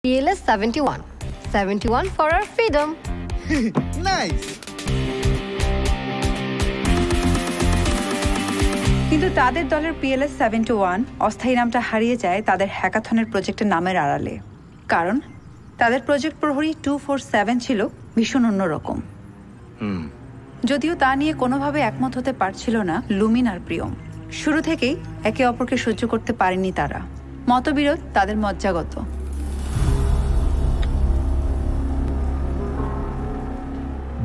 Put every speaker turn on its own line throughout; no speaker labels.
PLS 71. 71 for our freedom.
Nice.
কিন্তু তাদের দলের PLS 71 অস্থায়ী নামটা হারিয়ে যায় তাদের হ্যাকাথনের প্রজেক্টের নামের আড়ালে। কারণ তাদের প্রজেক্ট প্রহরী 247 ছিল ভীষণ অন্যরকম। যদিও তা নিয়ে কোনোভাবে একমত হতে পারছিল না লুমিন আর প্রিয়ম। শুরু থেকেই একে অপরকে সহ্য করতে পারেনি তারা। মতবিরোধ তাদের মজ্জাগত।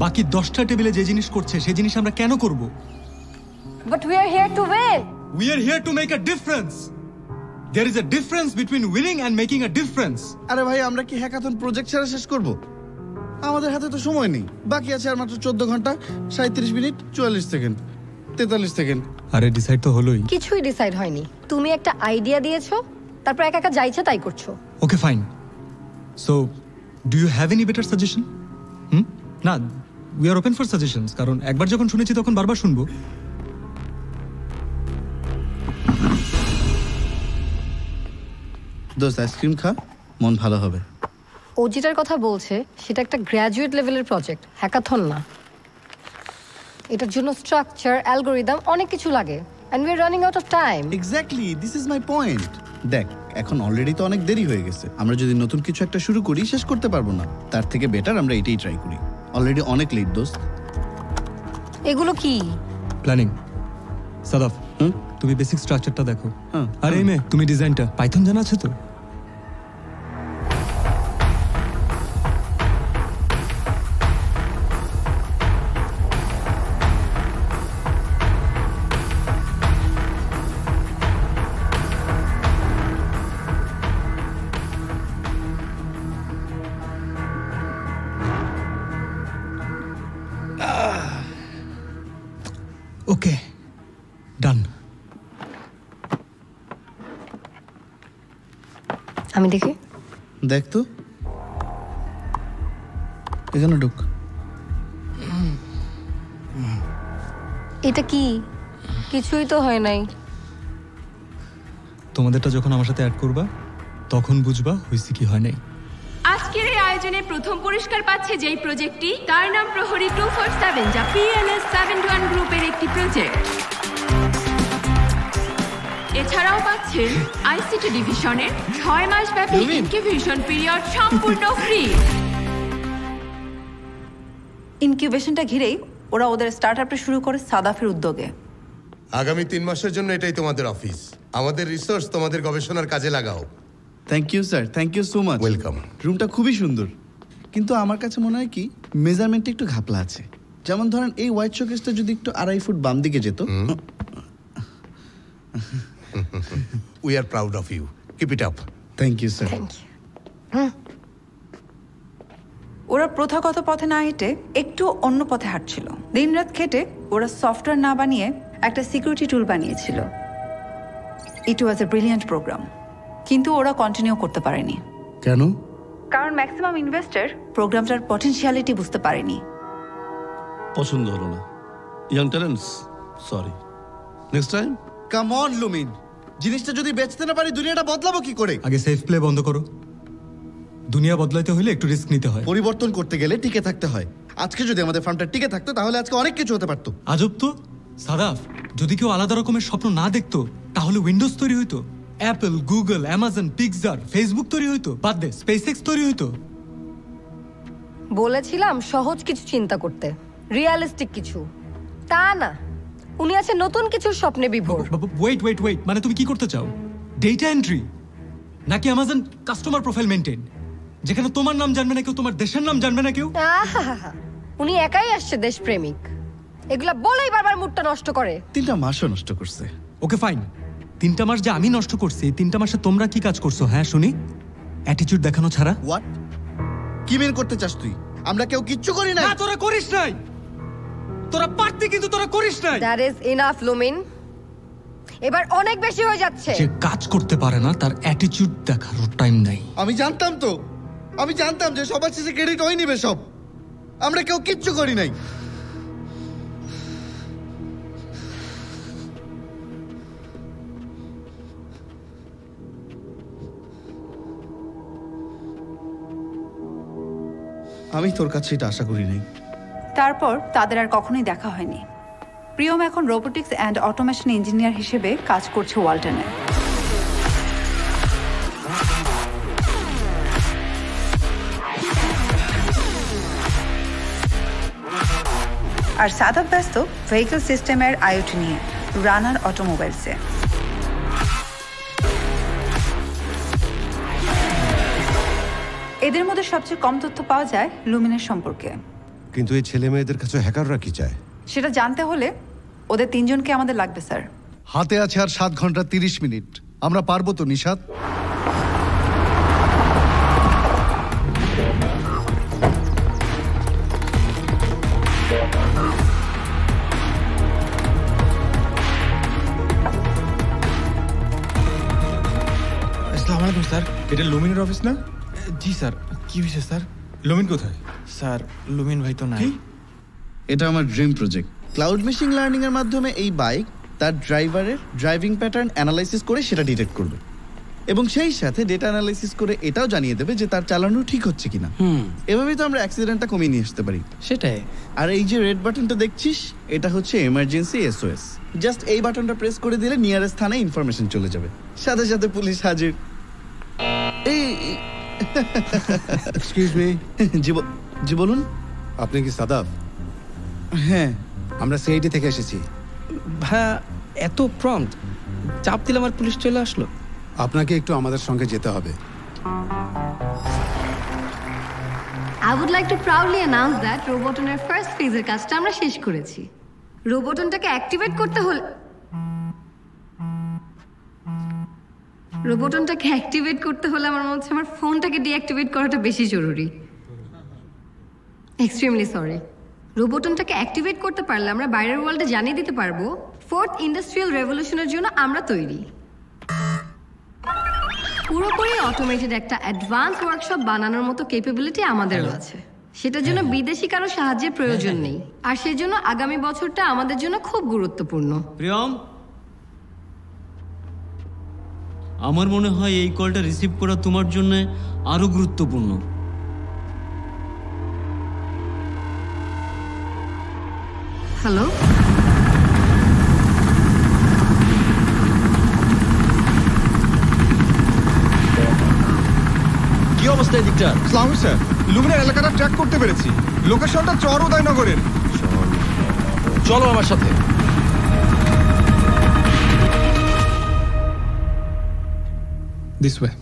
বাকি 10টা টেবিলে যে জিনিস করছে সেই জিনিস আমরা কেন করব?
But we are here to win.
We are here to make a difference. There is a difference between winning and making a difference.
আরে ভাই, আমরা কি হ্যাকাথন প্রজেক্ট ছাড়া শেষ করব? আমাদের হাতে তো সময় নেই। বাকি আছে আর মাত্র 14 ঘন্টা 37 মিনিট 44 সেকেন্ড 43 সেকেন্ড।
আরে ডিসাইড তো হলোই।
কিছুই ডিসাইড হয়নি। তুমি একটা আইডিয়া দিয়েছো, তারপর একা একা যা ইচ্ছা তাই করছো।
Okay fine. So do you have any better suggestion? না, we are open for suggestions, কারণ একবার যখন শুনেছি তখন বারবার শুনবো।
দোস্ত আইসক্রিম খা, মন ভালো হবে।
ও যেটার কথা বলছে সেটা একটা গ্র্যাজুয়েট লেভেলের প্রজেক্ট, হ্যাকাথন না। এটার জন্য স্ট্রাকচার, অ্যালগরিদম অনেক কিছু লাগে, and we are running out of time.
Exactly, this is my point. দেখ, এখন অলরেডি তো অনেক দেরি হয়ে গেছে। আমরা যদি নতুন কিছু একটা শুরু করি, শেষ করতে পারবো না। তার থেকে বেটার আমরা এটাই ট্রাই করি। অলরেডি অনেক লেট দোস্ত।
এগুলো কি?
প্ল্যানিং। সাদাফ, তুমি বেসিক স্ট্রাকচারটা দেখো।
হ্যাঁ।
আর এই মেয়ে, তুমি ডিজাইনটা। পাইথন জানা আছে তো? ওকে, ডান।
আমি দেখি।
দেখ তো, এখানে ঢুক।
এটা কি? কিছুই তো হয় নাই।
তোমাদেরটা যখন আমার সাথে অ্যাড করবা তখন বুঝবা হইছে কি হয় নাই।
আজকের এই আয়োজনে প্রথম পুরস্কার পাচ্ছে যেই প্রজেক্টটি, তার নাম প্রহরী 247, যা PLS 71 গ্রুপের একটি প্রজেক্ট। এছাড়াও পাচ্ছেন আইসিটি ডিভিশনের 6 মাস ব্যাপী ইনকিউবেশন পিরিয়ড সম্পূর্ণ ফ্রি।
ইনকিউবেশনটা ঘিরেই ওরা ওদের স্টার্টআপটা শুরু করে সাদাফের উদ্যোগে।
আগামী 3 মাসের জন্য এটাই তোমাদের অফিস। আমাদের রিসোর্স তোমাদের গবেষণার কাজে লাগাও।
Thank you sir, thank you so much.
Welcome.
রুমটা খুবই সুন্দর, কিন্তু আমার কাছে মনে হয় কি মেজারমেন্টে একটু ঘাপলা আছে। যেমন ধরেন এই হোয়াইট শোকেসটা যদি একটু 2.5 ফুট বাম দিকে যেত।
We are proud of you, keep it up.
Thank you sir.
Thank you.
ওরা প্রথাগত পথে না হেঁটে একটু অন্য পথে হাঁটছিল। দিনরাত খেটে ওরা সফটওয়্যার না বানিয়ে একটা সিকিউরিটি টুল বানিয়েছিল। ইট ওয়াজ এ ব্রিলিয়ান্ট প্রোগ্রাম, কিন্তু ওরা কন্টিনিউ করতে পারেনি।
কেন?
কারণ ম্যাক্সিমাম ইনভেস্টর প্রোগ্রামটার পটেনশিয়ালিটি বুঝতে পারেনি।
পছন্দ হলো না। Young talents, sorry, next time.
Come on লুমিন, জিনিসটা যদি বেচতে না পারি দুনিয়াটা বদলাবো কি করে?
আগে সেফ প্লে বন্ধ করো। দুনিয়া বদলাইতে হইলে একটু রিস্ক নিতে হয়।
পরিবর্তন করতে গেলে টিকে থাকতে হয়। আজকে যদি আমাদের ফার্মটা টিকে থাকতো তাহলে আজকে অনেক কিছু হতে পারতো।
আজব তো সাদাফ, যদি কেউ আলাদা রকমের স্বপ্ন না দেখতো তাহলে উইন্ডোজ তৈরি হইতো, Apple, Google, Amazon, Pixar, Facebook তৈরি হইতো, বাদ দে স্পেসএক্স তৈরি হইতো।
বলেছিলাম সহজ কিছু চিন্তা করতে, রিয়ালিস্টিক কিছু। তা না, উনি আছে নতুন কিছুর স্বপ্নে বিভোর।
ওয়েট, মানে তুমি কি করতে চাও? ডেটা এন্ট্রি নাকি অ্যামাজন কাস্টমার প্রোফাইল মেইনটেইন, যেখানে তোমার নাম জানবে না কেউ, তোমার দেশের নাম জানবে না কেউ?
আহাহাহা, উনি একাই আসছে দেশপ্রেমিক। এগুলা বলেই বারবার মুডটা নষ্ট করে।
3টা মাসও নষ্ট করছে।
ওকে ফাইন, 3টা মাস যে আমি নষ্ট করছি, 3টা মাসে তোমরা কি কাজ করছো? হ্যাঁ শুনি। অ্যাটিটিউড দেখানো ছাড়া।
হোয়াট? কি মেন করতে চাস তুই? আমরা কেউ কিচ্ছু করি না।
না, তোরা করিস নাই। তোরা পারতি কিন্তু তোরা করিস নাই।
দ্যাট ইজ ইনাফ লুমিন, এবার অনেক বেশি হয়ে যাচ্ছে।
যে কাজ করতে পারে না তার অ্যাটিটিউড দেখারও টাইম নাই।
আমি জানতাম যে সবার শেষে ক্রেডিট ওই নিবে সব। আমরা কেউ কিচ্ছু করি নাই। আমি তোর কাছে এটা আশা করি নাই।
তারপর তাদের আর কখনোই দেখা হয়নি। প্রিয়ম এখন রোবোটিক্স অ্যান্ড অটোমেশন ইঞ্জিনিয়ার হিসেবে কাজ করছে ওয়ালটনে। আর সাদাব ব্যস্ত ভেহিকল সিস্টেমের আইওটি নিয়ে, রানার অটোমোবাইলসে। এদের মধ্যে সবচেয়ে কম তথ্য পাওয়া যায় লুমিনের সম্পর্কে।
কিন্তু এই ছেলে মেয়েদের কাছে হ্যাকাররা কি চায়?
সেটা জানতে হলে ওদের তিনজনকে আমাদের লাগবে স্যার।
হাতে আছে আর 7 ঘন্টা 30 মিনিট। আমরা পারবো তো নিশাত?
আসসালামু আলাইকুম স্যার।
এটা লুমিনের অফিস না?
জি স্যার। কি বিষয় স্যার?
লুমিন কোথায়?
স্যার লুমিন ভাই তো নাই।
এটা আমার dream project. Cloud machine learning এর মাধ্যমে এই বাইক তার ড্রাইভারের ড্রাইভিং প্যাটার্ন অ্যানালাইসিস করে সেটা ডিটেক্ট করবে, এবং সেই সাথে ডেটা অ্যানালাইসিস করে এটাও জানিয়ে দেবে যে তার চালানো ঠিক হচ্ছে কিনা। এভাবেই তো আমরা অ্যাক্সিডেন্টটা কমিয়ে নিয়ে আসতে পারি।
সেটাই।
আর এই যে রেড বাটনটা দেখছিস, এটা হচ্ছে এমার্জেন্সি এসওএস। জাস্ট এই বাটনটা প্রেস করে দিলে নিয়ারেস্ট থানায় ইনফরমেশন চলে যাবে, সাথে সাথে পুলিশ হাজির। এই
এক্সকিউজ মি,
জি বলুন।
আপনি কি সাদাব?
হ্যাঁ,
আমরা সিআইডি থেকে এসেছি।
ভাইয়া এত প্রম্পট, চাপ দিলাম আর পুলিশ চলে আসলো।
আপনাকে একটু আমাদের সঙ্গে যেতে হবে।
I would like to proudly announce that রোবটনের ফার্স্ট ফেজের কাজটা আমরা শেষ করেছি। রোবটনটাকে অ্যাক্টিভেট করতে হলে আমার মনে হচ্ছে আমার ফোনটাকে ডিঅ্যাক্টিভেট করাটা বেশি জরুরি। Extremely sorry. রোবটনটাকে অ্যাক্টিভেট করতে পারলে আমরা বাইরের ওয়ার্ল্ডে জানিয়ে দিতে পারবো 4th ইন্ডাস্ট্রিয়াল রেভলিউশনের জন্য আমরা তৈরি। পুরোপুরি অটোমেটেড একটা অ্যাডভান্স ওয়ার্কশপ বানানোর মতো ক্যাপাবিলিটি আমাদেরও আছে। সেটার জন্য বিদেশি কারো সাহায্যের প্রয়োজন নেই, আর সেই জন্য আগামী বছরটা আমাদের জন্য খুব গুরুত্বপূর্ণ।
প্রিয়ম, আমার মনে হয় এই কলটা রিসিভ করা তোমার জন্য আরো গুরুত্বপূর্ণ।
হ্যালো,
কি অবস্থা এদিকটা?
সালাম স্যার, লুমিনের এলাকাটা ট্র্যাক করতে পেরেছি। লোকেশনটা চর উদয়নগরের।
চলো আমার সাথে।
This way.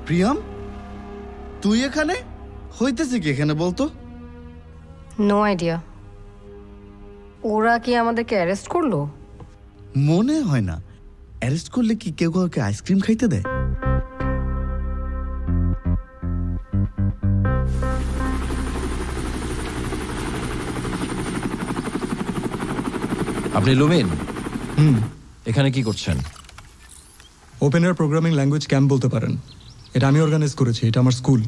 প্রিয়ম, তুই এখানে? হইতেছে কি এখানে বলতো?
No idea. ওরা কি আমাদেরকে অ্যারেস্ট করলো?
মনে হয় না। অ্যারেস্ট করলে কি কেউ কাউকে আইসক্রিম খাইতে দেয়?
আপনি লুমিন? এখানে কি করছেন?
Open air programming language camp বলতে পারেন। এটা আমি অর্গানাইজ করেছি, এটা আমার স্কুল।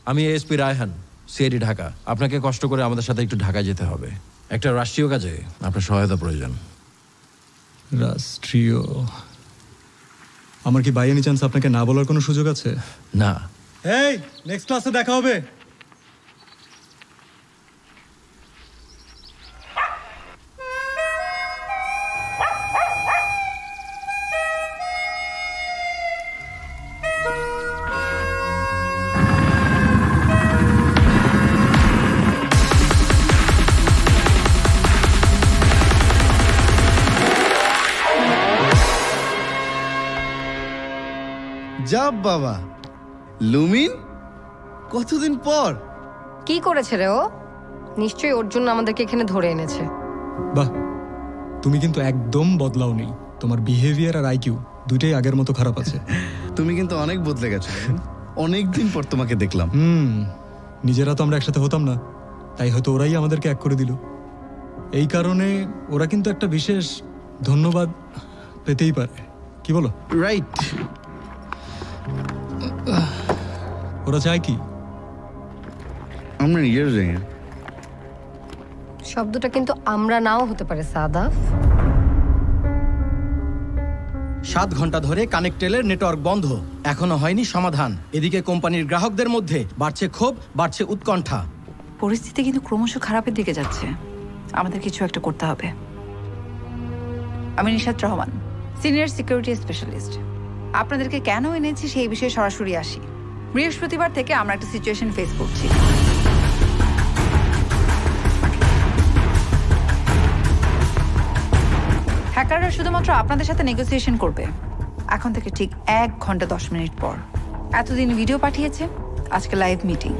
আমি এএসপি রায়হান, সিআইডি ঢাকা। আপনাকে কষ্ট করে আমাদের সাথে একটু ঢাকায় যেতে হবে। একটা রাষ্ট্রীয় কাজে আপনার সহায়তা প্রয়োজন।
রাষ্ট্রীয়? আমার কি বাই এনি চান্স আপনাকে না বলার কোনো সুযোগ আছে?
না।
এই, নেক্সট ক্লাসে দেখা হবে।
যাব বাবা, লুমিন কতদিন পর।
কি করেছে রে ও? নিশ্চয়ই ওর জন্য আমাদেরকে এখানে ধরে এনেছে।
বাহ, তুমি কিন্তু একদম বদলাওনি। তোমার বিহেভিয়ার আর আইকিউ দুইটাই আগের মতো খারাপ আছে।
তুমি কিন্তু অনেক বদলে গেছো। অনেকদিন পর তোমাকে দেখলাম।
নিজেরা তো আমরা একসাথে হতাম না, তাই হয়তো ওরাই আমাদেরকে এক করে দিল। এই কারণে ওরা কিন্তু একটা বিশেষ ধন্যবাদ পেতেই পারে, কি বলো?
রাইট।
ওরা চায় কি?
আমরা নিজের যাই।
শব্দটা কিন্তু আমরা নাও হতে পারে সাদাফ।
7 ঘন্টা ধরে কানেক্টেলের নেটওয়ার্ক বন্ধ, এখনো হয়নি সমাধান। এদিকে কোম্পানির গ্রাহকদের মধ্যে বাড়ছে ক্ষোভ, বাড়ছে উৎকণ্ঠা।
পরিস্থিতি কিন্তু ক্রমশ খারাপের দিকে যাচ্ছে, আমাদের কিছু একটা করতে হবে। আমি Nishat Rahman, senior security specialist. আপনাদেরকে কেন এনেছি সেই বিষয়ে সরাসরি আসি। বৃহস্পতিবার থেকে আমরা একটা সিচুয়েশন ফেস করছি। হ্যাকাররা শুধুমাত্র আপনাদের সাথে নেগোসিয়েশন করবে এখন থেকে ঠিক 1 ঘন্টা 10 মিনিট পর। এতদিন ভিডিও পাঠিয়েছে, আজকে লাইভ মিটিং।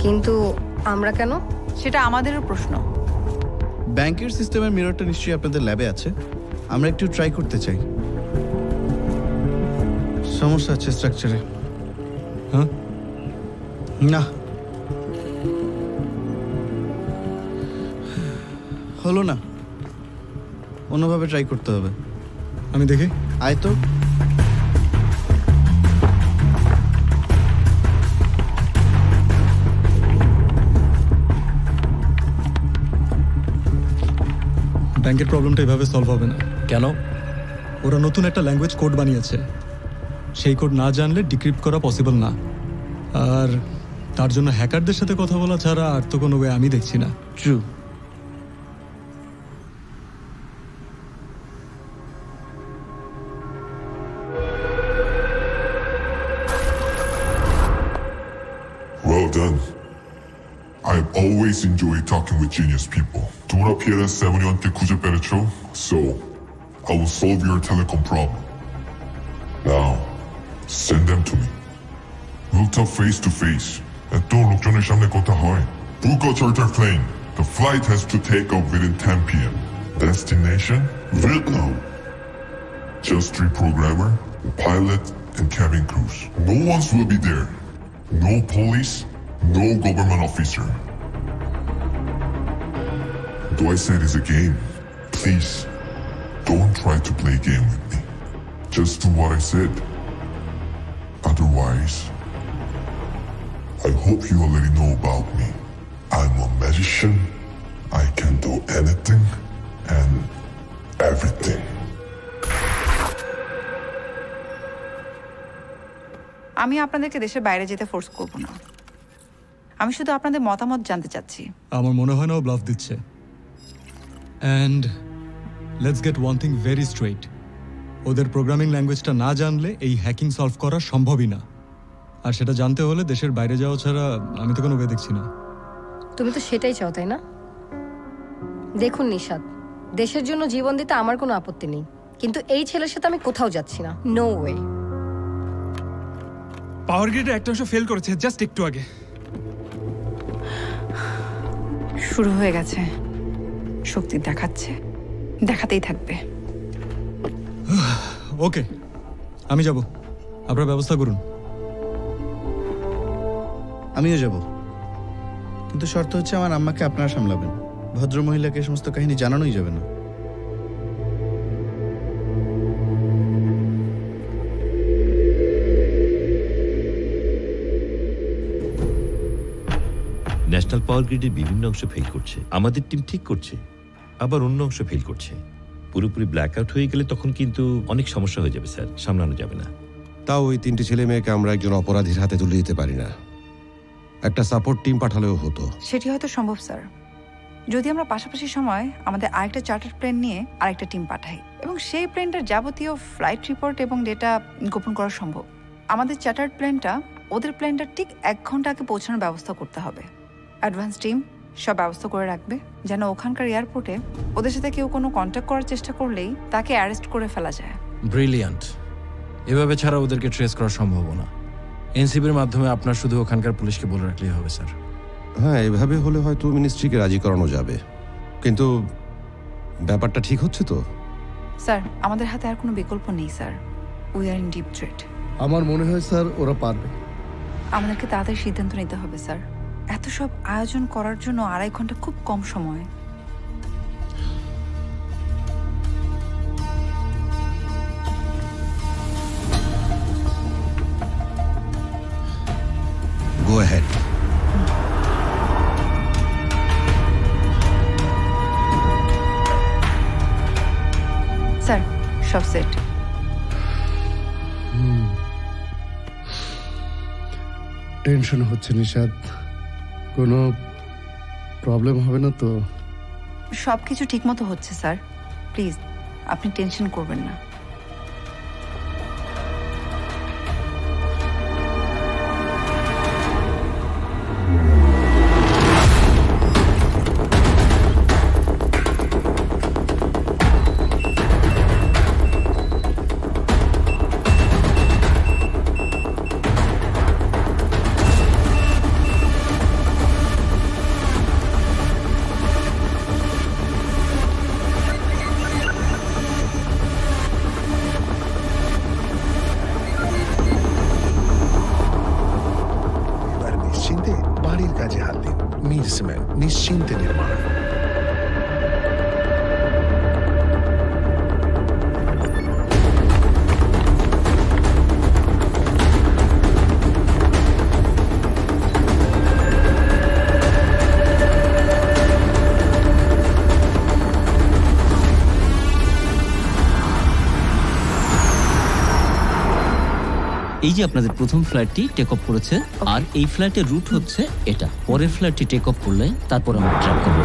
কিন্তু আমরা কেন?
সেটা আমাদেরও প্রশ্ন।
ব্যাংকের সিস্টেমের মিররটা নিশ্চয়ই আপনাদের ল্যাবে আছে, আমরা একটু ট্রাই করতে চাই। সমস্যা আছে স্ট্রাকচারে।
হ্যাঁ
না হলো না, অন্যভাবে ট্রাই করতে হবে।
আমি দেখি।
আয় তো।
ব্যাংকের প্রবলেমটা এভাবে সলভ হবে না।
কেন?
ওরা নতুন একটা ল্যাঙ্গুয়েজ কোড বানিয়েছে, সেই কোড না জানলে ডিক্রিপ্ট করা পসিবল না। আর তার জন্য হ্যাকারদের সাথে কথা বলা ছাড়া আর তো কোনো ওয়ে আমি দেখছি না।
True.
Well done. I've always enjoyed talking with genius people. Tomorrow PLS 71 Kuja Perecho, so I will solve your telecom problem. Now, send them to me. We'll talk face to face. Eto lokjoner samne kotha hoy. Book a charter plane. The flight has to take off within 10 p.m. Destination? Vietnam. Just 3 programmer, pilot, and cabin crews. No one will be there. No police, no government officer. Though I said it's a game, please, don't try to play a game with me. Just do what I said. Otherwise, I hope you already know about me. I'm a magician. I can do anything and everything.
আমি আপনাদেরকে দেশের বাইরে যেতে force করব না, আমি শুধু আপনাদের মতামত জানতে চাচ্ছি।
আমার মনে হয় না ও ব্লাফ দিচ্ছে। And let's get one thing very straight, ওদের প্রোগ্রামিং ল্যাঙ্গুয়েজটা না জানলে এই হ্যাকিং সলভ করা সম্ভবই না। আর সেটা জানতে হলে দেশের বাইরে যাওয়া ছাড়া আমি তো কোনো ওয়ে দেখছি না।
তুমি তো সেটাই চাও, তাই না? দেখুন নিশাত, দেশের জন্য জীবন দিতে আমার কোনো আপত্তি নেই, কিন্তু এই ছেলের সাথে আমি কোথাও যাচ্ছি না। No way.
পাওয়ার গ্রিডের একটা অংশ ফেল করেছে জাস্ট একটু আগে।
শুরু হয়ে গেছে, শক্তি দেখাচ্ছে, দেখাতেই থাকবে।
ওকে, আমি যাব, আপনারা ব্যবস্থা করুন।
আমিও যাব, কিন্তু শর্ত হচ্ছে আমার আম্মাকে আপনারা সামলাবেন। ভদ্র মহিলাকে সমস্ত কাহিনী জানানোই যাবে না।
ন্যাশনাল পাওয়ার গ্রিডের বিভিন্ন অংশ ফেল করছে, আমাদের টিম ঠিক করছে, আবার অন্য অংশ ফেল করছে। পুরোপুরি ব্ল্যাক আউট হয়ে গেলে তখন কিন্তু অনেক সমস্যা হয়ে যাবে স্যার, সামলানো যাবে না।
তাও ওই 3টে ছেলে মেয়েকে আমরা একজন অপরাধীর হাতে তুলে দিতে পারি না। একটা সাপোর্ট টিম পাঠালেও হতো।
সেটি হয়তো সম্ভব স্যার, যদি আমরা পাশাপাশি সময় আমাদের আরেকটা চার্টার প্লেন নিয়ে আরেকটা টিম পাঠাই এবং সেই প্লেনটার যাবতীয় ফ্লাইট রিপোর্ট এবং ডেটা গোপন করা সম্ভব। আমাদের চার্টার্ড প্লেনটা ওদের প্লেনটা ঠিক 1 ঘন্টা আগে পৌঁছানোর ব্যবস্থা করতে হবে। অ্যাডভান্স টিম সব ব্যবস্থা করে রাখবে যেন ওখানকার এয়ারপোর্টে ওদের সাথে কেউ কোনো কন্ট্যাক্ট করার চেষ্টা করলেই তাকে অ্যারেস্ট করে ফেলা যায়।
ব্রিলিয়ান্ট। এভাবে ছাড়া ওদেরকে ট্রেস করা সম্ভব না। এনসিবির মাধ্যমে আপনার শুধু ওখানকার পুলিশকে বলে রাখলেই হবে স্যার।
হ্যাঁ, এভাবে হলে হয়তো মিনিস্ট্রিকে রাজি করানো যাবে, কিন্তু ব্যাপারটা ঠিক হচ্ছে তো?
স্যার, আমাদের হাতে আর কোনো বিকল্প নেই sir, we are in deep threat.
আমার মনে হয় স্যার ওরা পারবে।
আমাদেরকে তাড়াতাড়ি সিদ্ধান্ত নিতে হবে স্যার, এত সব আয়োজন করার জন্য 2.5 ঘন্টা খুব কম সময়।
Go ahead.
স্যার, সব সেট।
টেনশন হচ্ছে নিশাদ, কোনো প্রবলেম হবে না তো?
সবকিছু ঠিকমতো হচ্ছে স্যার, প্লিজ আপনি টেনশন করবেন না।
নিশ্চিন্তে বাড়ির কাজে হাত দিন। মির সিমেন্ট, নিশ্চিন্তে নির্মাণ।
এই যে আপনাদের প্রথম ফ্লাইটটি টেক অফ করেছে, আর এই ফ্লাইটের রুট হচ্ছে এটা। পরের ফ্লাইটটি টেক অফ করলে তারপর আমরা ট্র্যাক করবো।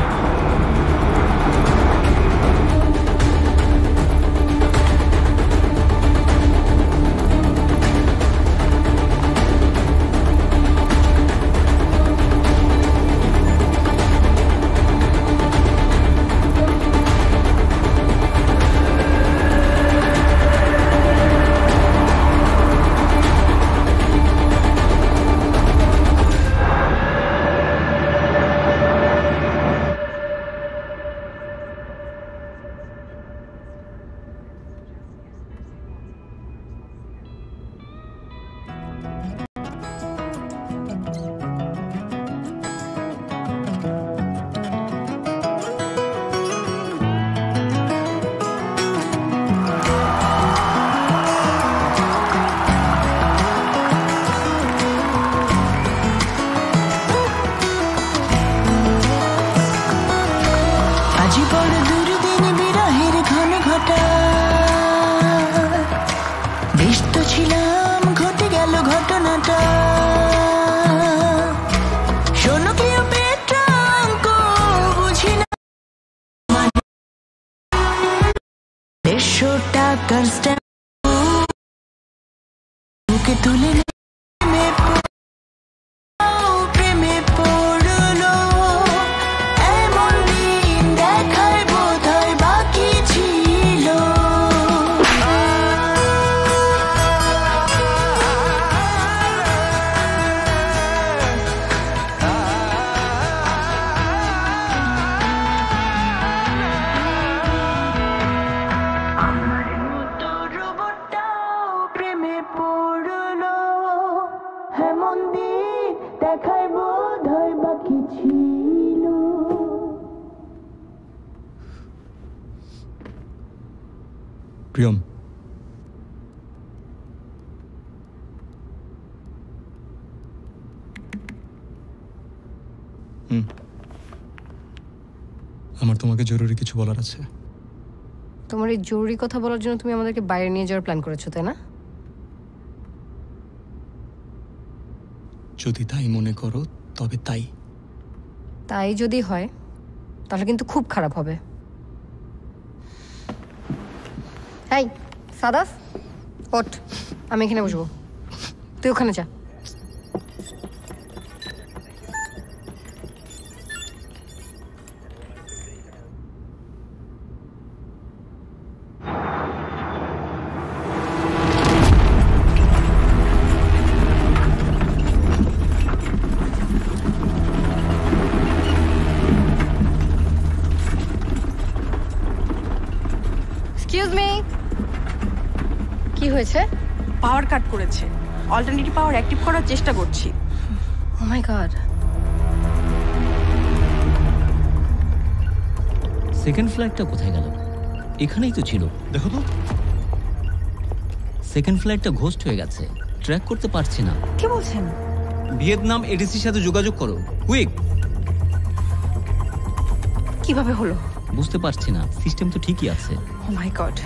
প্রিয়ম, আমার তোমাকে জরুরি কিছু বলার আছে।
তোমার এই জরুরি কথা বলার জন্য তুমি আমাদেরকে বাইরে নিয়ে যাওয়ার প্ল্যান করেছো, তাই না?
যদি তাই মনে করো তবে তাই।
তাই যদি হয় তাহলে কিন্তু খুব খারাপ হবে। এই সাদাস, ওঠ, আমি এখানে বসবো, তুই ওখানে যা। এক্সকিউজ মি, কি হয়েছে?
পাওয়ার কাট করেছে, অল্টারনেটিভ পাওয়ার অ্যাক্টিভ করার চেষ্টা করছি।
ও মাই গড।
সেকেন্ড ফ্লাইটটা কোথায় গেল? এখানেই তো ছিল, দেখো তো। সেকেন্ড ফ্লাইটটা ঘোস্ট হয়ে গেছে, ট্র্যাক করতে পারছি না।
কি বলছেন?
ভিয়েতনাম এডিসির সাথে যোগাযোগ করো, কুইক।
কিভাবে হলো?
বুঝতে পারছি না, সিস্টেম তো ঠিকই আছে।
ও মাই গড।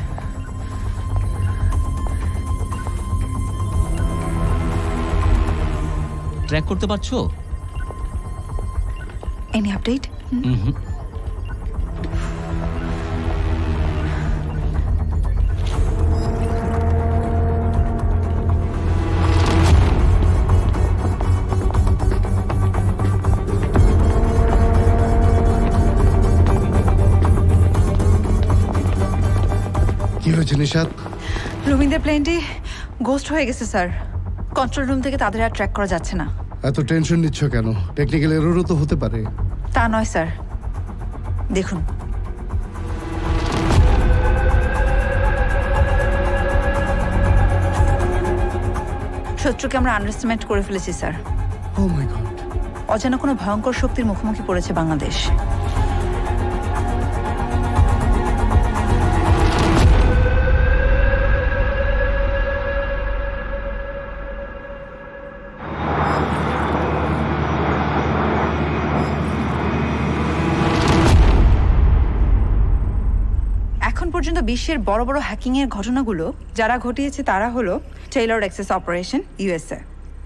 ট্র্যাক করতে পারছো?
Any update?
কি হয়েছে নিশাদ?
রুমিনদের প্লেনটি গোস্ট হয়ে গেছে স্যার। কন্ট্রোল রুম থেকে তাদের আর ট্র্যাক করা যাচ্ছে না।
এত টেনশন নিচ্ছ কেন? টেকনিক্যাল এররও তো হতে পারে।
তা নয় স্যার, দেখুন শত্রুকে আমরা আন্ডারস্টিমেট করে ফেলেছি স্যার।
ও মাই গড।
অজানা কোনো ভয়ঙ্কর শক্তির মুখোমুখি পড়েছে বাংলাদেশ। এখন পর্যন্ত বিশ্বের বড় বড় হ্যাকিং এর ঘটনাগুলো যারা ঘটিয়েছে তারা হলো Tailored Access Operation USA,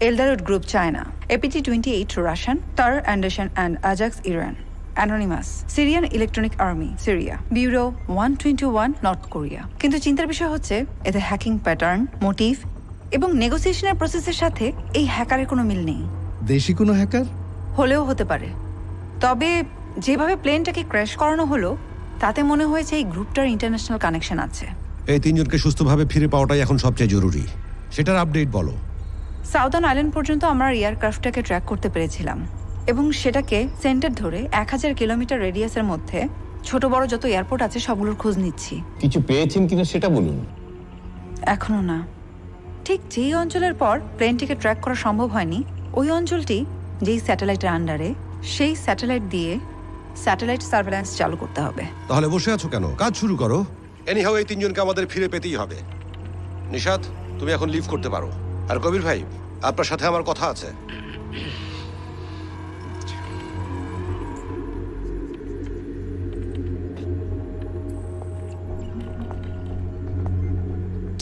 Elderwood Group China, APT-28 Russian, Tarh Andishan and Ajax Iran, Anonymous Syrian Electronic Army Syria, Bureau 121 North Korea. কিন্তু চিন্তার বিষয় হচ্ছে এদের হ্যাকিং প্যাটার্ন, মোটিভ এবং নেগোসিয়েশনের প্রসেসের সাথে এই হ্যাকারের কোনো মিল নেই।
দেশি কোনো হ্যাকার
হলেও হতে পারে, তবে যেভাবে প্লেনটাকে ক্র্যাশ করানো হলো তাতে মনে হয়েছে এই গ্রুপটার ইন্টারন্যাশনাল কানেকশন আছে।
এই তিনজনকে সুস্থভাবে ফিরে পাওয়াটাই এখন সবচেয়ে জরুরি। সেটার আপডেট বলো।
সাউদার্ন আইল্যান্ড পর্যন্ত আমরা এয়ারক্রাফটটাকে ট্র্যাক করতে পেরেছিলাম এবং সেটাকে সেন্টার ধরে 1000 কিলোমিটার রেডিয়াসের মধ্যে ছোট বড় যত এয়ারপোর্ট আছে সবগুলোর খোঁজ নিচ্ছি।
কিছু পেয়েছেন কিনা সেটা বলুন।
এখনো না। ঠিক যেই অঞ্চলের পর প্লেনটিকে ট্র্যাক করা সম্ভব হয়নি, ওই অঞ্চলটি যেই স্যাটেলাইটের আন্ডারে, সেই স্যাটেলাইট দিয়ে স্যাটেলাইট সার্ভেলেন্স চালু করতে হবে।
তাহলে বসে আছো কেন? কাজ শুরু করো। এনিহাও এই তিনজনকে আমাদের ফিরে পেতেই হবে। নিশাদ, তুমি এখন লিভ করতে পারো। আর কবির ভাই, আপনার সাথে আমার কথা আছে।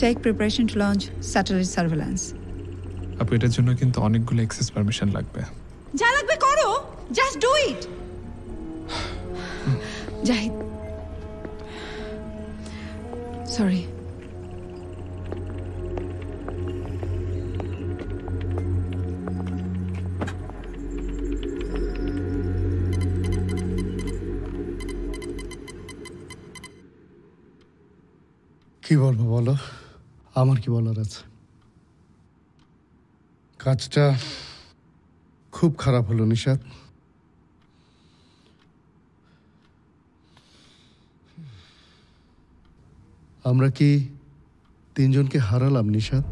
Take preparation to launch satellite surveillance.
আপু, এটার জন্য কিন্তু অনেকগুলো অ্যাক্সেস পারমিশন লাগবে।
যা লাগবে করো, just do it. Zahid, sorry.
কি বলবো বলো? আমার কি বলার আছে? কাজটা খুব খারাপ হলো নিশাদ। আমরা কি তিনজনকে হারালাম Nishad?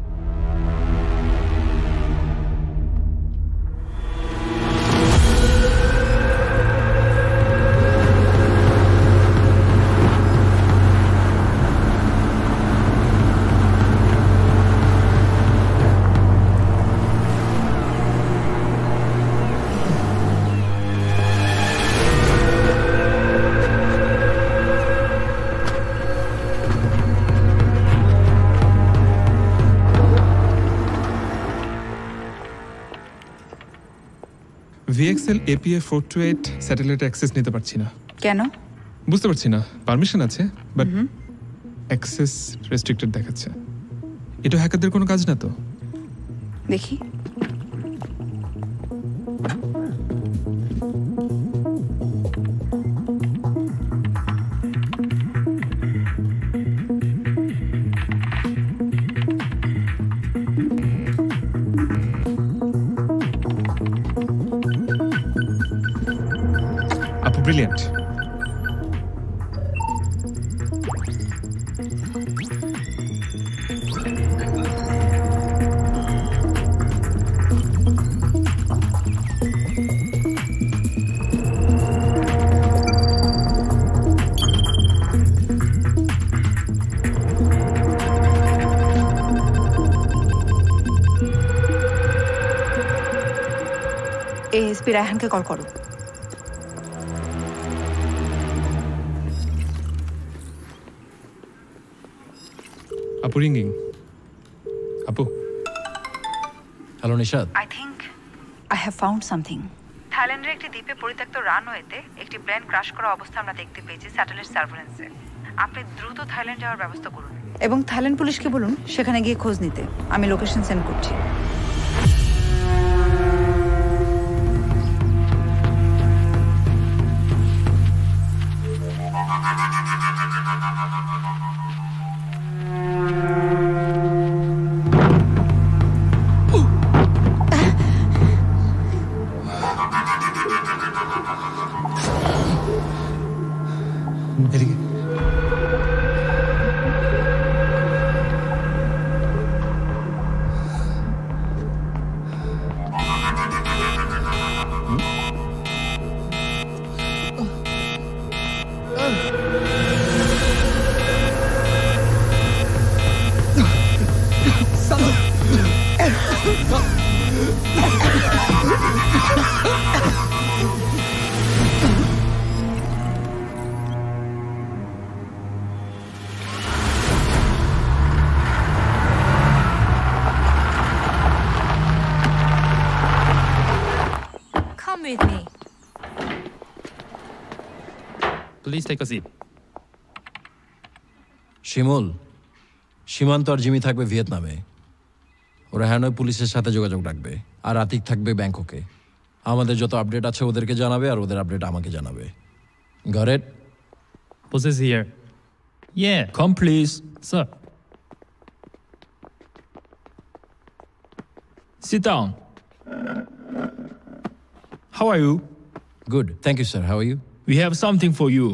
VXL APA-428 satellite access নিতে পারছি না।
কেন?
বুঝতে পারছি না। পারমিশন আছে, বাট অ্যাক্সেস রেস্ট্রিক্টেড দেখাচ্ছে। এটা হ্যাকারদের কোনো কাজ না তো?
দেখি।
ব্রিলিয়ান্ট।
এএসপি রায়হানকে কল করো।
আপু রিঙ্গিং। আপু।
Hello Nishad.
I have found something. থাইল্যান্ডের একটি দ্বীপে পরিত্যক্ত রানওয়েতে একটি প্লেন ক্র্যাশ করা অবস্থা আমরা দেখতে পেয়েছি স্যাটেলাইট সার্ভেলেন্সে। আপনি দ্রুত থাইল্যান্ড যাওয়ার ব্যবস্থা করুন এবং থাইল্যান্ড পুলিশকে বলুন সেখানে গিয়ে খোঁজ নিতে। আমি লোকেশন সেন্ড করছি।
Come with me.
Please take a seat.
শিমুল, সীমান্ত আর জিমি থাকবে ভিয়েতনামে। ওরা হ্যানয় পুলিশের সাথে যোগাযোগ রাখবে, আর আতিক থাকবে ব্যাংককে। আমাদের যত আপডেট আছে ওদেরকে জানাবে, আর ওদের আপডেট আমাকে জানাবে। Got it?
Boss is here. Yeah, come please, sir. Sit down. How are you?
Good, thank you, sir. How are you?
We have something for you.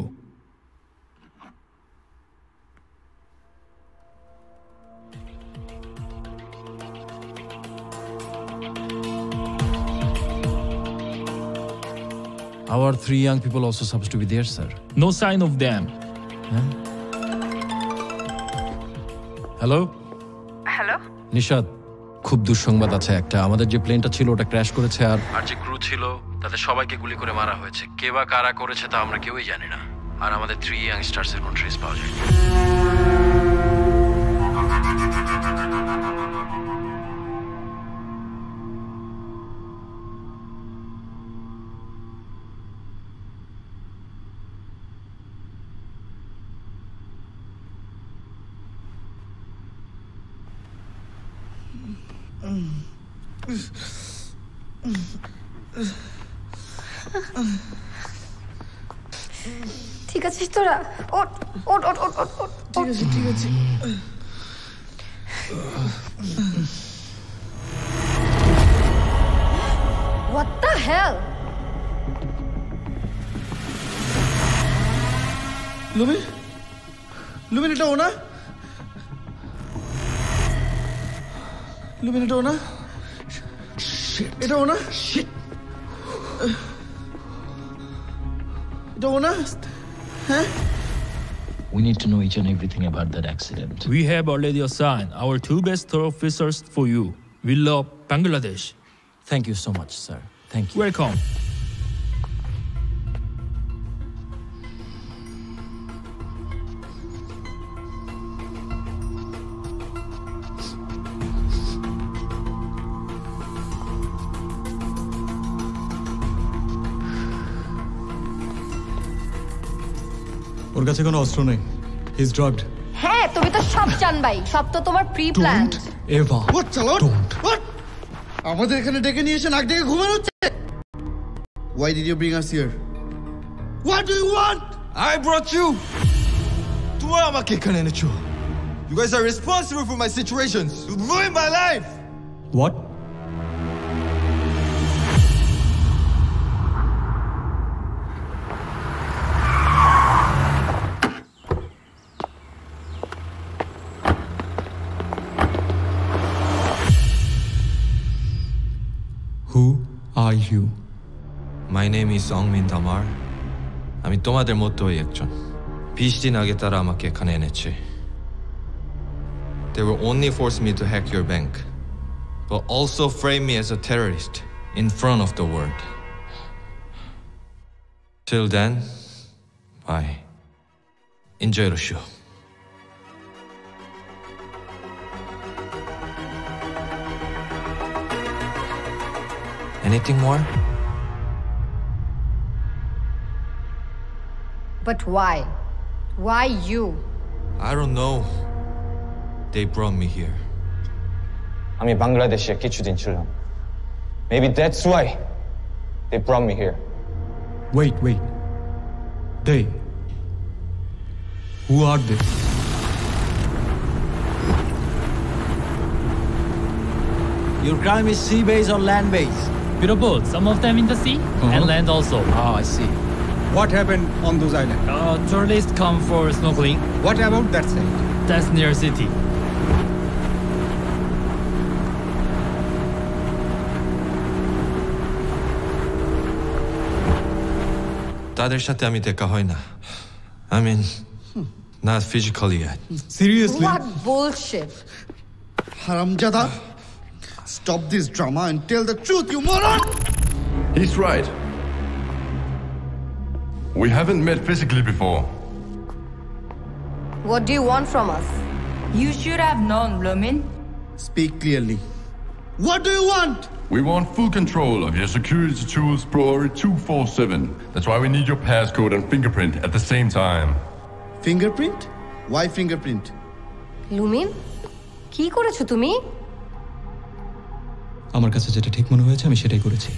Our 3 young people also supposed to be there, sir.
No sign of them.
Hello
hello
Nishad, খুব দুঃসংবাদ আছে একটা। আমাদের যে প্লেনটা ছিল ওটা crash করেছে, আর যে ক্রু ছিল তাদের সবাইকে গুলি করে মারা হয়েছে। কে বা কারা করেছে তা আমরা কেউই জানি না। আর আমাদের 3 ইয়াংস্টার্স এর কোনো ট্রেস পাওয়া যায়নি।
ঠিক আছে তোরা, ওঠ ওঠ ওঠ ওঠ ওঠ ওঠ।
ঠিক আছে ঠিক আছে।
What the hell?
Lumen, Lumen এটা ও না? লুমিন এটা ও না? এটা ও না? এটা ও না? হ্যাঁ?
We need to know each and everything about that accident.
We have already assigned our 2 best officers for you. We love Bangladesh.
Thank you so much, sir. Thank you.
Welcome.
ওর কাছে কোনো অস্ত্র নেই। He is drugged.
হ্যাঁ, তুমি তো সব জানবাই। সব তো তোমার প্রি প্ল্যান।
এভা
ওঠ চলো, ওঠ। আমাদের এখানে ডেকে নিয়ে এসে নাক ডেকে ঘুমানো হচ্ছে। Why did you bring us here? What do you want?
I brought you. তোমরা আমাকে এখানে এনেছো। You guys are responsible for my situations. You ruined my life.
What? Who are you?
My name is Songmin Damar. আমি তোমাদের মতোই একজন। 20 দিন আগে তারা আমাকে এখানে এনেছে। They will only force me to hack your bank, but also frame me as a terrorist in front of the world. Till then, bye. Enjoy the show.
Anything more?
But why? Why you?
I don't know. They brought me here.
আমি বাংলাদেশে কিছুদিন ছিলাম। Maybe that's why they brought me here.
Wait. They. Who are they?
Your crime is sea-based or land-based?
Bit of both. Some of them in the sea and land also.
Oh, I see.
What happened on those islands?
Tourists come for snorkeling.
What about that side?
That's near city.
তাদের সাথে আমি দেখা হয় না। I mean, not physically yet.
Seriously?
What bullshit.
Haramjada, stop this drama and tell the truth, you moron!
He's right. We haven't met physically before.
What do you want from us?
You should have known, Lumin.
Speak clearly. What do you want?
We want full control of your security tools priority 247. That's why we need your passcode and fingerprint at the same time.
Fingerprint? Why fingerprint?
Lumen, কি করেছো তুমি?
আমার কাছে যেটা ঠিক মনে হয়েছে আমি সেটাই করেছি।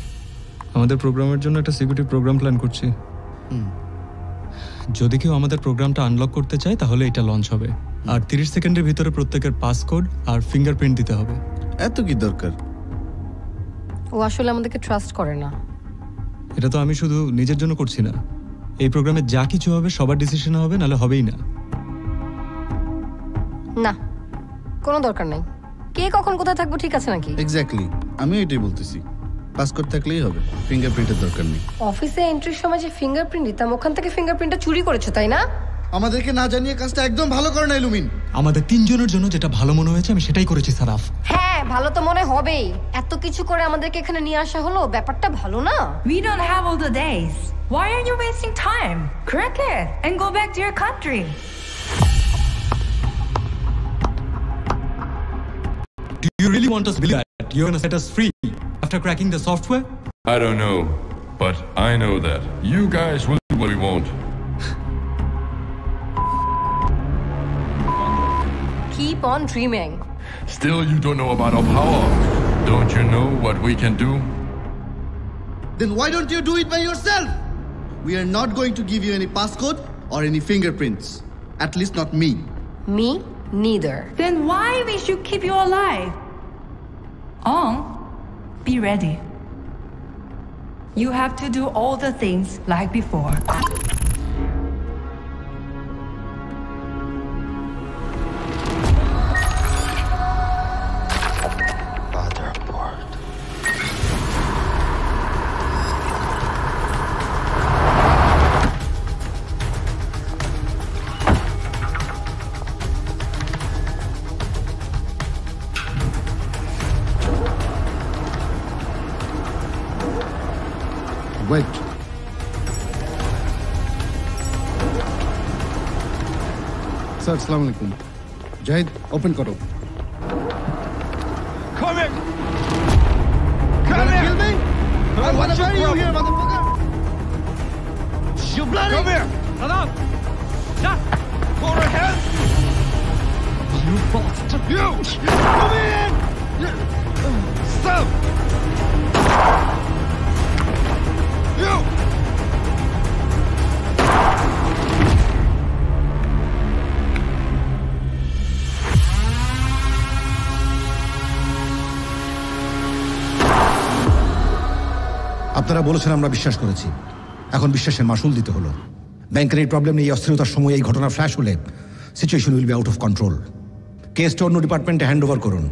আমাদের প্রোগ্রামের জন্য একটা সিকিউরিটি প্রোগ্রাম প্ল্যান করছি। যদি কেউ আমাদের প্রোগ্রামটা আনলক করতে চায় তাহলে এটা লঞ্চ হবে, আর 30 সেকেন্ডের ভিতরে প্রত্যেকের পাসকোড আর ফিঙ্গারপ্রিন্ট দিতে হবে।
এত কি দরকার?
ও আসলে আমাদেরকে ট্রাস্ট করে না।
এটা তো আমি শুধু নিজের জন্য করছি না, এই প্রোগ্রামে যা কিছু হবে সবার ডিসিশন হবে, নাহলে হবেই না।
না, কোনো দরকার নাই। কে কখন কোথায় থাকবো ঠিক আছে নাকি?
এক্স্যাক্টলি, আমি এটাই বলতেছি। পাসকোড থাকলেই হবে, ফিঙ্গারপ্রিন্টের দরকার নেই।
অফিসে এন্ট্রির সময় যে ফিঙ্গারপ্রিন্ট দিতাম ওখান থেকে ফিঙ্গারপ্রিন্টটা চুরি করেছো তাই না?
আমাদেরকে না জানিয়ে কাজটা একদম ভালো করে নাই লুমিন।
আমাদের তিনজনের জন্য যেটা ভালো মনে হয়েছে আমি সেটাই করেছি সারাফ।
হ্যাঁ, ভালো তো মনে হবেই। এত কিছু করে আমাদেরকে এখানে নিয়ে আসা হলো, ব্যাপারটা ভালো না?
We don't have all the days. Why are you wasting time? Crack it and go back to your country.
Do you really want us to believe that you're going to set us free after cracking the software?
I don't know, but I know that you guys will do what we want.
Keep on dreaming.
Still, you don't know about our power. Don't you know what we can do?
Then why don't you do it by yourself? We are not going to give you any passcode or any fingerprints. At least not me.
Me neither.
Then why we should keep you alive? Be ready. You have to do all the things like before.
Wait. Sir, assalamu alaikum. Jahid, open karo.
Come here!
Come here! Kill me? I want to bury you here, motherfucker! You bloody!
Come here! Shut up! Shut! Go to hell! You bastard! You! Come in! Stop! You!
আপনারা বলেছেন আমরা বিশ্বাস করেছি, এখন বিশ্বাসের মাসুল দিতে হলো। ব্যাংকের এই প্রবলেম নিয়ে অস্থিরতার সময় এই ঘটনা ফ্ল্যাশ হলে situation will be out of control. কেসটা অন্য ডিপার্টমেন্টে হ্যান্ড ওভার করুন,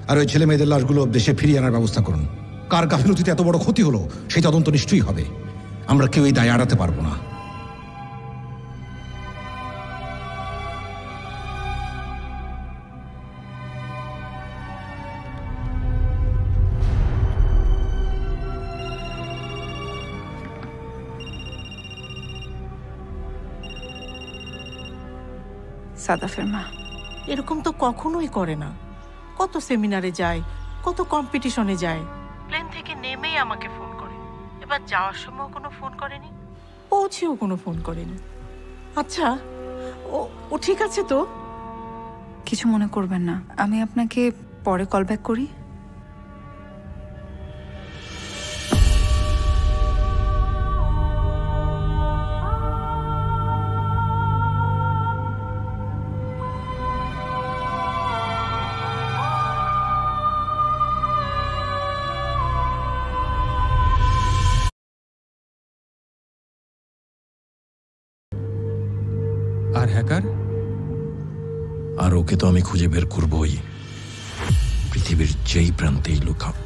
আর ওই ছেলে মেয়েদের লাশগুলো দেশে ফিরিয়ে আনার ব্যবস্থা করুন। কার গাফিলতিতে এত বড় ক্ষতি হলো সেই তদন্ত নিশ্চয়ই হবে। আমরা কেউ এই দায় এড়াতে পারবো না।
সাদাফের মা
এরকম তো কখনোই করে না। কত সেমিনারে যায়, কত কম্পিটিশনে যায়, প্লেন থেকে নেমেই
আমাকে ফোন করে, এবার যাওয়ার সময় কোনো ফোন করেনি,
পৌঁছেও কোনো ফোন করেনি। আচ্ছা, ও ঠিক আছে তো?
কিছু মনে করবেন না, আমি আপনাকে পরে কল ব্যাক করি।
আর হ্যাকার?
আর ওকে তো আমি খুঁজে বের করবই, পৃথিবীর যেই প্রান্তেই লুকাক।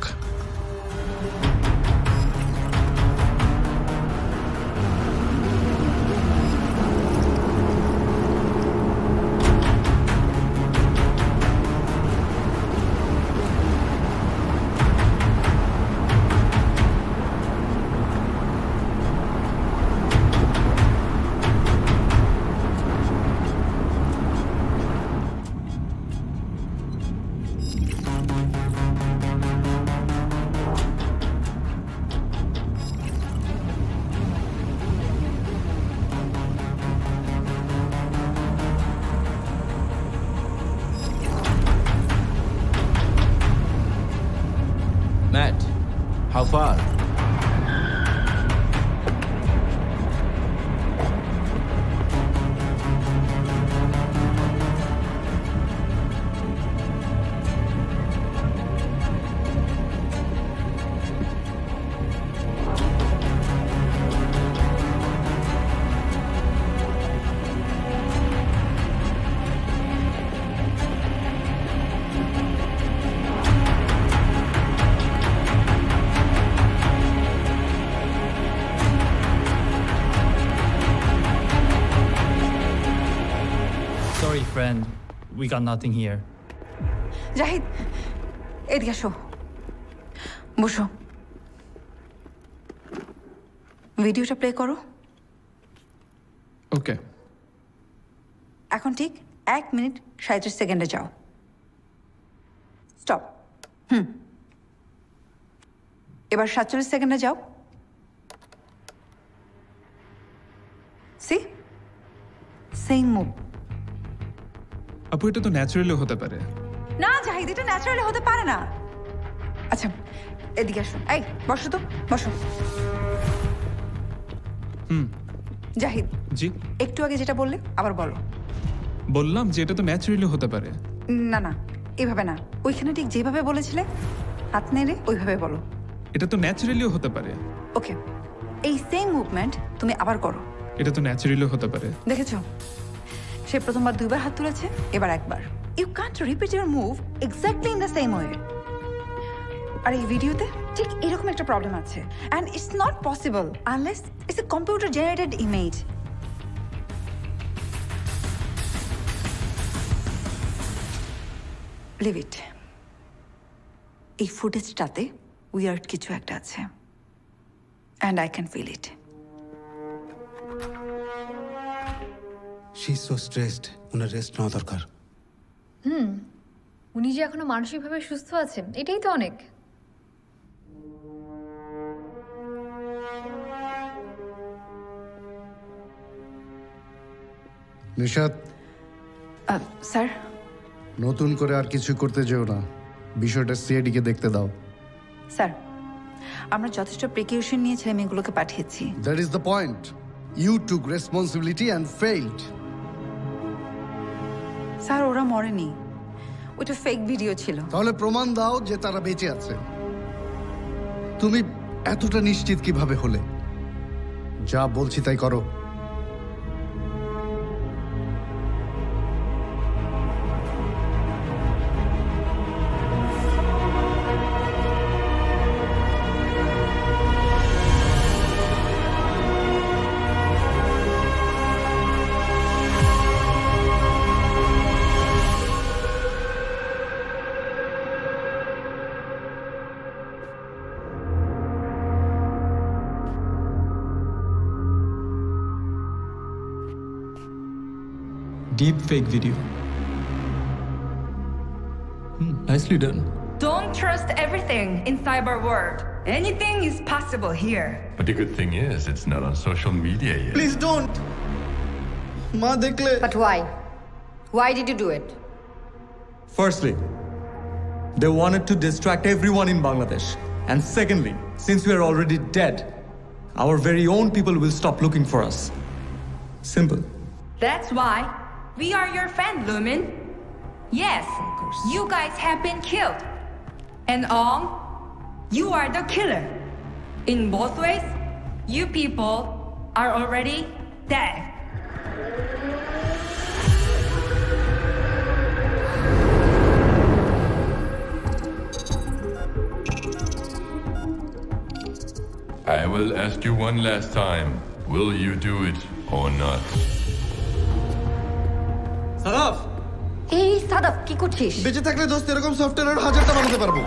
Matt, how far?
Sorry, friend. We got nothing here.
Zahid, এদিকে আসো, বসো। ভিডিওটা প্লে করো।
ওকে।
এখন ঠিক 1 মিনিট 37 সেকেন্ডে যাও। স্টপ। এবার 47 সেকেন্ডে যাও। See same move.
আপু, এটা তো ন্যাচারালি হতে পারে।
না জাহিদ, এটা ন্যাচারালি হতে পারে না। আচ্ছা, এদিকে আসো। এই বসো তো, বসো। জাহিদ,
জি?
একটু আগে যেটা বললে আবার বলো।
বললাম যে এটা তো ন্যাচারালি হতে পারে।
না না, এভাবে না, ওইখানে ঠিক যেভাবে বলেছিলে হাত নেড়ে ওইভাবে বলো।
এটা তো ন্যাচারালিও হতে পারে।
ওকে, এই সেম মুভমেন্ট তুমি আবার করো।
এটা তো ন্যাচারালিও হতে পারে।
দেখেছো, সে প্রথমবার 2বার হাত তুলেছে, এবার 1বার। You can't repeat your move exactly in the same way. আর এই ভিডিওতে ঠিক এরকম একটা প্রবলেম আছে, and it's not possible unless it's a computer generated image. Leave it. এই ফুটেজটাতে উইয়ার্ড কিছু একটা আছে, and I can feel it.
She is so stressed, ওনার রেস্ট নেওয়া দরকার।
উনি যে এখনো মানসিকভাবে সুস্থ আছেন, এটাই তো অনেক।
নিশাত,
স্যার,
নতুন করে আর কিছু করতে যেও না, বিষয়টা সিআইডিকে দেখতে দাও।
স্যার, আমরা যথেষ্ট প্রিকশন নিয়ে ছেলে মেয়েগুলোকে পাঠিয়েছি।
That is the point. You took responsibility and failed.
Sir, ওরা মরেনি, ওটা ফেক ভিডিও ছিল।
তাহলে প্রমাণ দাও যে তারা বেঁচে আছে। তুমি এতটা নিশ্চিত কিভাবে হলে? যা বলছি তাই করো।
Deep fake video. Nicely done.
Don't trust everything in cyber world. Anything is possible here.
But the good thing is, it's not on social media yet.
Please don't মা দেখলে
But why? Why did you do it?
Firstly, they wanted to distract everyone in Bangladesh. And secondly, since we are already dead, our very own people will stop looking for us. Simple.
That's why we are your friend, Lumen. Yes, you guys have been killed. And you are the killer. In both ways, you people are already dead.
I will ask you one last time. Will you do it or not?
Sadaf
এই সাদাফ কি করছিস?
বেঁচে থাকলে দোস্ত এরকম software 1000টা বানাতে পারবো।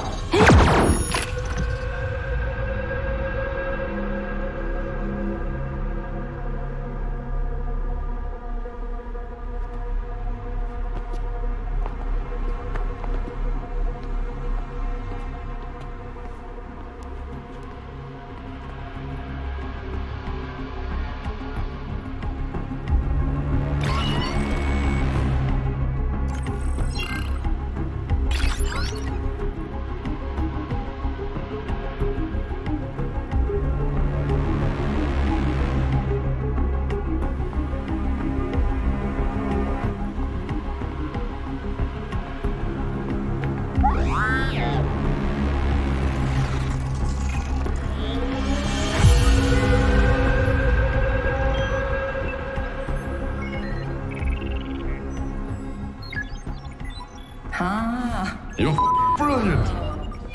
You're brilliant.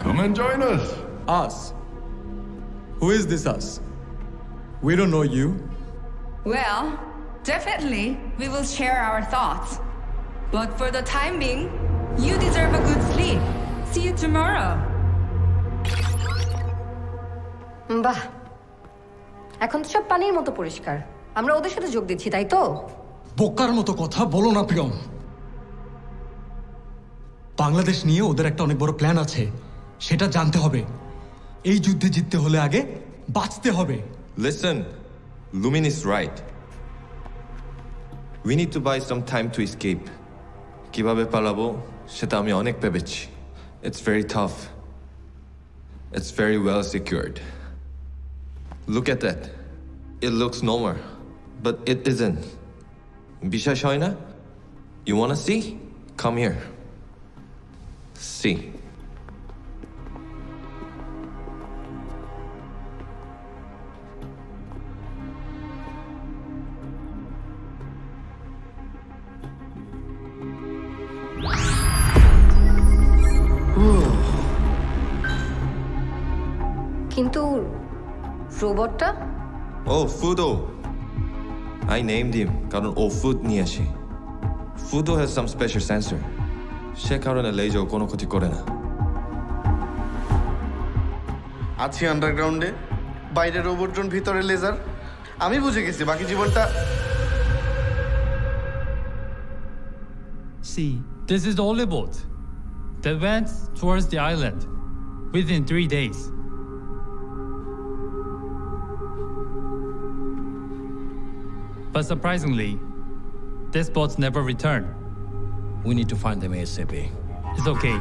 Come and join us.
Us? Who is this us? We don't know you.
Well, definitely we will share our thoughts. But for the time being, you deserve a good sleep. See you tomorrow.
বাহ, এখন তো সব পানির মতো পরিষ্কার। আমরা ওদের সাথে যোগ দিচ্ছি, তাই তো?
বোকার মতো কথা বলো না প্রিয়ম। বাংলাদেশ নিয়ে ওদের একটা অনেক বড় প্ল্যান আছে, সেটা জানতে হবে। এই যুদ্ধে জিততে হলে আগে বাঁচতে হবে।
Listen, Lumin is right. We need to buy some time to escape. কিভাবে পালাবো সেটা আমি অনেক ভেবেছি। It's very tough. It's very well secured. Look at that. It looks normal, but it isn't. বিশ্বাস হয় না? You wanna see? Come here. See.
কিন্তু রোবটটা?
Oh, Fudo. I named him কারণ ও ফুড নিয়ে আসে। Fudo has some special sensor. সে কারণে লেজাও কোনো ক্ষতি করে না।
আছি আন্ডারগ্রাউন্ডে, বাইরে রোবট ড্রোন, ভিতরে লেজার। আমি বুঝে গেছি বাকি জীবনটা।
See, this is the only boat that went towards the island within 3 days. But surprisingly, this boat never returned.
We need to find them ASAP.
It's okay.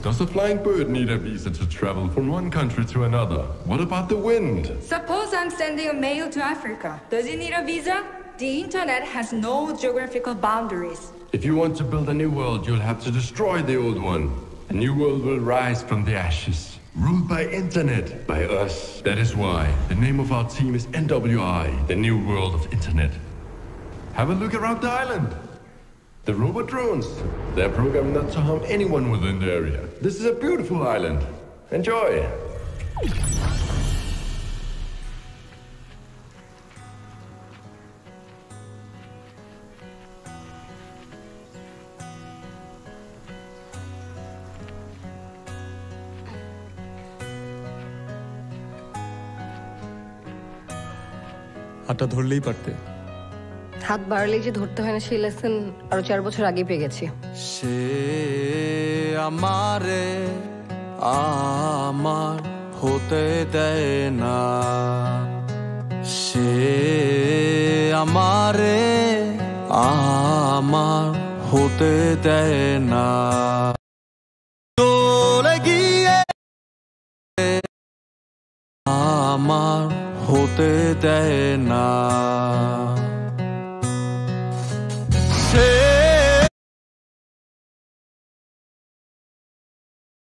Does a flying bird need a visa to travel from one country to another? What about the wind?
Suppose I'm sending a mail to Africa. Does it need a visa? The internet has no geographical boundaries.
If you want to build a new world, you'll have to destroy the old one. A new world will rise from the ashes. Ruled by internet, by us. That is why the name of our team is NWI, the new world of internet. Have a look around the island. The robot drones. They're programmed not to harm anyone within the area. This is a beautiful island. Enjoy.
হাতটা ধরলেই পারতে,
হাত বাড়লেই যে ধরতে হয় না সেই lesson আরো 4 বছর আগে পেয়ে গেছি।
সে আমারে আমার হতে দেয় না, সে আমারে আমার হতে দেয় না। চলে গিয়ে আমার হতে দেয় না, সে